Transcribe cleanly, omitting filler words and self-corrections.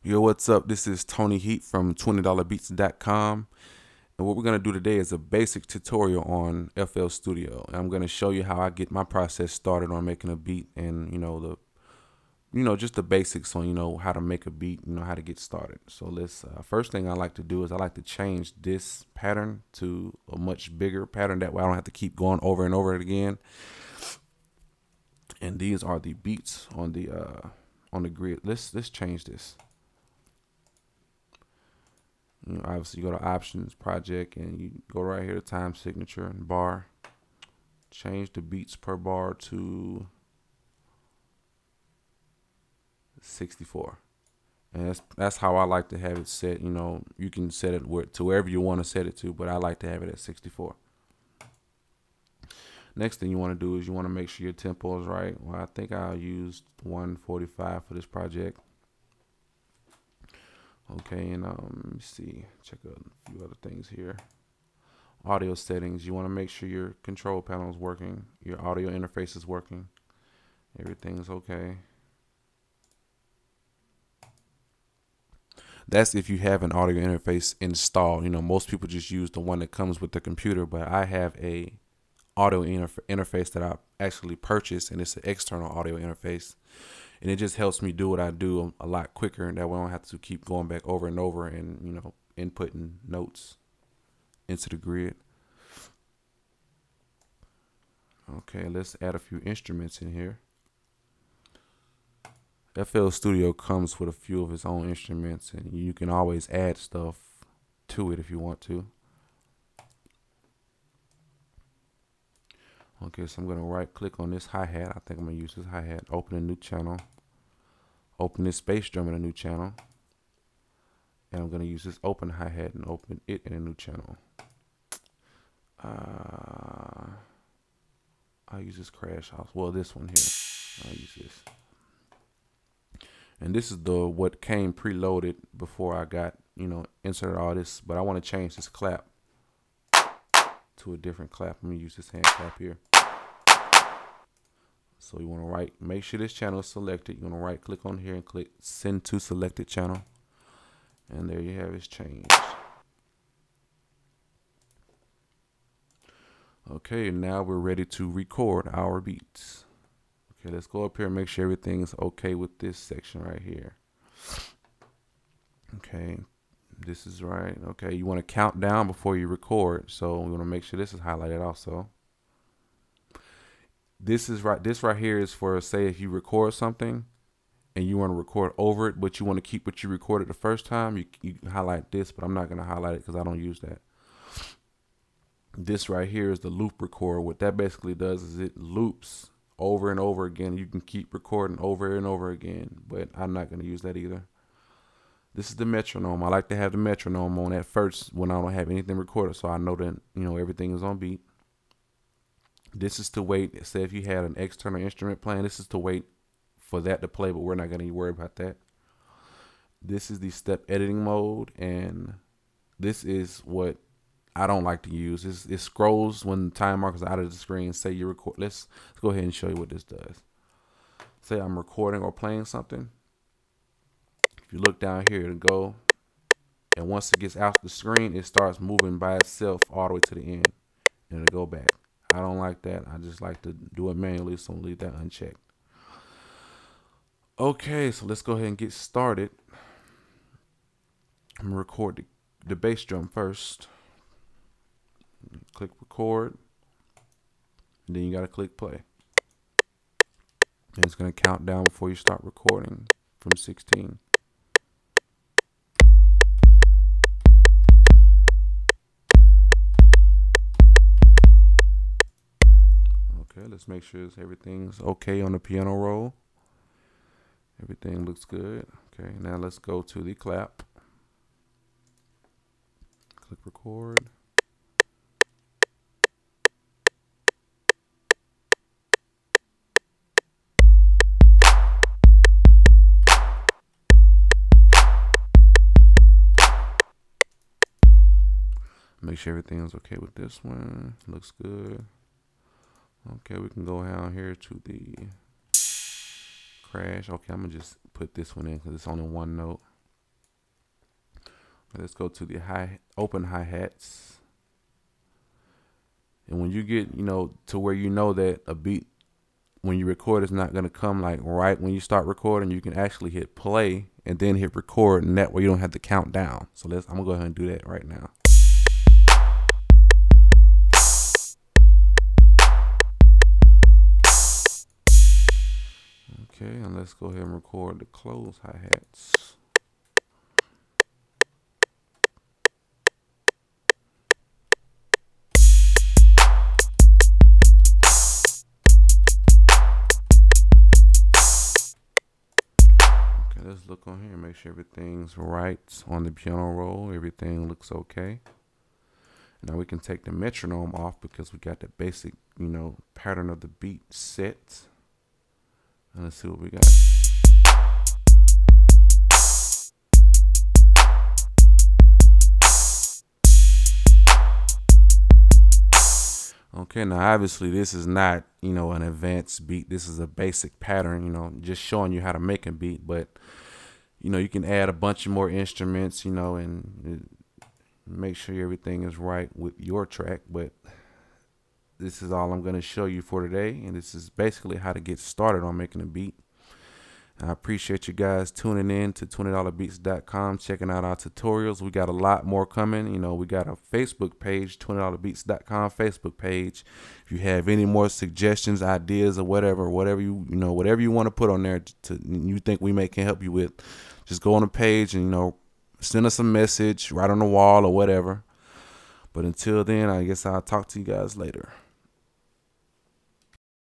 Yo, what's up? This is Tony Heat from $20beats.com. And what we're going to do today is a basic tutorial on FL Studio. And I'm going to show you how I get my process started on making a beat and, just the basics on, how to make a beat, how to get started. So let's, first thing I like to do is I like to change this pattern to a much bigger pattern. That way I don't have to keep going over and over it again. And these are the beats on the grid. Let's change this. Obviously you go to options, project, and you go right here to time signature and bar. Change the beats per bar to 64. And that's how I like to have it set. You can set it to wherever you want to set it to, but I like to have it at 64. Next thing you want to do is you want to make sure your tempo is right. Well, I think I'll use 145 for this project. Okay, and let me see, check out a few other things here. Audio settings, you want to make sure your control panel is working, your audio interface is working, everything's okay. That's if you have an audio interface installed. Most people just use the one that comes with the computer, but I have a audio interface that I actually purchased, and it's an external audio interface. And it just helps me do what I do a lot quicker, and that way I don't have to keep going back over and over and, inputting notes into the grid. Okay, let's add a few instruments in here. FL Studio comes with a few of its own instruments, and you can always add stuff to it if you want to. Okay, so I'm going to right click on this hi-hat. I think I'm going to use this hi-hat. Open a new channel. Open this bass drum in a new channel. And I'm going to use this open hi-hat and open it in a new channel. I'll use this crash house. Well, this one here. I'll use this. And this is what came preloaded before I got, inserted all this. But I want to change this clap to a different clap. I'm going to use this hand clap here. So you want to make sure this channel is selected. You want to right click on here and click send to selected channel. And there you have it changed. Okay, now we're ready to record our beats. Okay, let's go up here and make sure everything is okay with this section right here. Okay, this is right. Okay, you want to count down before you record. So we want to make sure this is highlighted also. This right here is for, say, if you record something and you want to record over it, but you want to keep what you recorded the first time, you highlight this, but I'm not going to highlight it because I don't use that. This right here is the loop record. What that basically does is it loops over and over again. You can keep recording over and over again, but I'm not going to use that either. This is the metronome. I like to have the metronome on at first when I don't have anything recorded, so I know that everything is on beat. This is to wait. Say if you had an external instrument playing, this is to wait for that to play, but we're not going to worry about that. This is the step editing mode, and this is what I don't like to use. It scrolls when the time marker is out of the screen. Say you record. Let's go ahead and show you what this does. Say I'm recording or playing something. If you look down here, it'll go, and once it gets out the screen, it starts moving by itself all the way to the end, and it'll go back. I don't like that. I just like to do it manually, so leave that unchecked. Okay, so let's go ahead and get started. I'm gonna record the bass drum first. Click record, and then you gotta click play. And it's gonna count down before you start recording from 16. Okay, let's make sure everything's okay on the piano roll. Everything looks good. Okay, now let's go to the clap. Click record. Make sure everything's okay with this one. Looks good. Okay, we can go down here to the crash. Okay, I'm gonna just put this one in because it's only one note. Let's go to the open hi-hats. And when you get, to where you know that a beat, when you record, is not going to come like right when you start recording, you can actually hit play and then hit record, and that way you don't have to count down. So I'm going to go ahead and do that right now. Okay, and let's go ahead and record the close hi-hats. Okay, let's look on here and make sure everything's right on the piano roll. Everything looks okay. Now we can take the metronome off because we got the basic, pattern of the beat set. And let's see what we got. Okay, now obviously this is not, an advanced beat. This is a basic pattern, just showing you how to make a beat. But, you can add a bunch of more instruments, and make sure everything is right with your track. But this is all I'm going to show you for today, and this is basically how to get started on making a beat. I appreciate you guys tuning in to $20beats.com, checking out our tutorials. We got a lot more coming. We got a Facebook page, $20beats.com Facebook page. If you have any more suggestions, ideas, or whatever you want to put on there you think we can help you with, just go on the page and send us a message right on the wall or whatever. But until then, I guess I'll talk to you guys later.